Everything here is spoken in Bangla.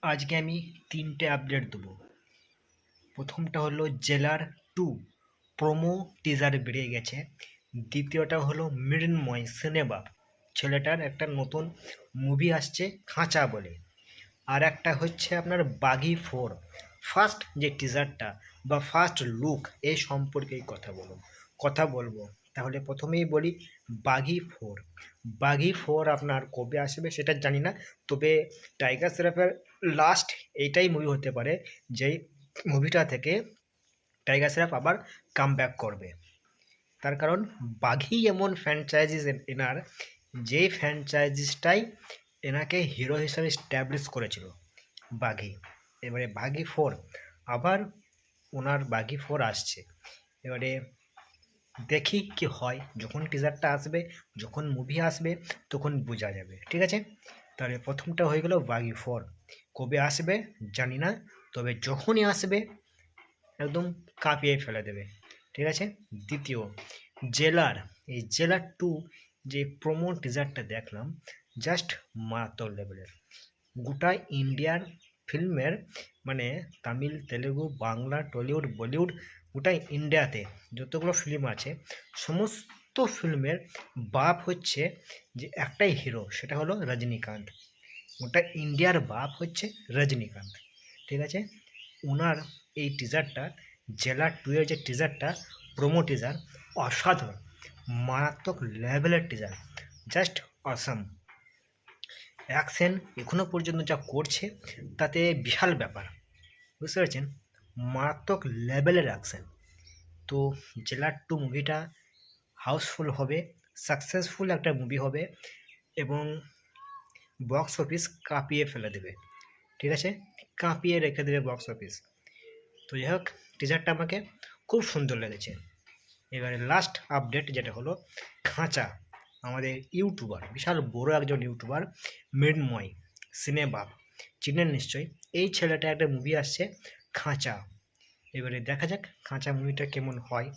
আজকে আমি তিনটে আপডেট দেবো। প্রথমটা হলো জেলার 2 প্রোমো টিজার বেরিয়ে গেছে। দ্বিতীয়টা হলো মৃন্ময় সিনেবাব, ছেলেটার একটা নতুন মুভি আসছে খাঁচা বলে। আর একটা হচ্ছে আপনার বাঘি 4 ফার্স্ট যে টিজারটা বা ফার্স্ট লুক, এই সম্পর্কেই কথা বলবো। তাহলে প্রথমেই বলি বাঘি 4। বাঘি 4 আপনার কবে আসবে সেটা জানি না, তবে টাইগার শ্রফের লাস্ট এইটাই মুভি হতে পারে যেই মুভিটা থেকে টাইগার শ্রফ আবার কাম ব্যাক করবে। তার কারণ বাঘি এমন ফ্র্যাঞ্চাইজিস এনার, যেই ফ্র্যাঞ্চাইজিসটাই এনাকে হিরো হিসাবে স্ট্যাবলিশ করেছিল বাঘি। এবারে বাঘি 4 আবার ওনার বাঘি 4 আসছে। এবারে দেখি কি হয়, যখন টিজারটা আসবে, যখন মুভি আসবে তখন বোঝা যাবে, ঠিক আছে? তাহলে প্রথমটা হয়ে গেল বাঘি 4, কবে আসবে জানি না, তবে যখনই আসবে একদম কাঁপিয়ে ফেলে দেবে, ঠিক আছে? দ্বিতীয় জেলার, এই জেলার 2 যে প্রোমো টিজারটা দেখলাম, জাস্ট মারাত্মক লেভেলের। গোটা ইন্ডিয়ার ফিল্মের, মানে তামিল, তেলেগু, বাংলা, টলিউড, বলিউড, গোটা ইন্ডিয়াতে যতগুলো ফিল্ম আছে সমস্ত ফিল্মের বাপ হচ্ছে যে একটাই হিরো, সেটা হলো রজনীকান্ত। গোটা ইন্ডিয়ার বাপ হচ্ছে রজনীকান্ত, ঠিক আছে? ওনার এই টিজারটা, জেলার 2 এর যে টিজারটা, প্রোমো টিজার, অসাধারণ, মারাত্মক লেভেলের টিজার, জাস্ট অসাম। অ্যাকশন এখনো পর্যন্ত যা করছে তাতে বিশাল ব্যাপার, বুঝতে পারছেন? মারাত্মক লেভেলের অ্যাকশন। তো জেলার 2 মুভিটা হাউসফুল হবে, সাকসেসফুল একটা মুভি হবে এবং বক্স অফিস কাঁপিয়ে ফেলে দেবে, ঠিক আছে? কাঁপিয়ে রেখে দেবে বক্স অফিস। তো যাই হোক, টিজারটা আমাকে খুব সুন্দর লেগেছে। এবারে লাস্ট আপডেট যেটা হলো খাঁচা, আমাদের ইউটিউবার, বিশাল বড় একজন ইউটিউবার মৃন্ময় সিনেবাব, চিনেন নিশ্চয়ই। এই ছেলেটা একটা মুভি আসছে খাঁচা। এবারে দেখা যাক খাঁচা মুভিটা কেমন হয়।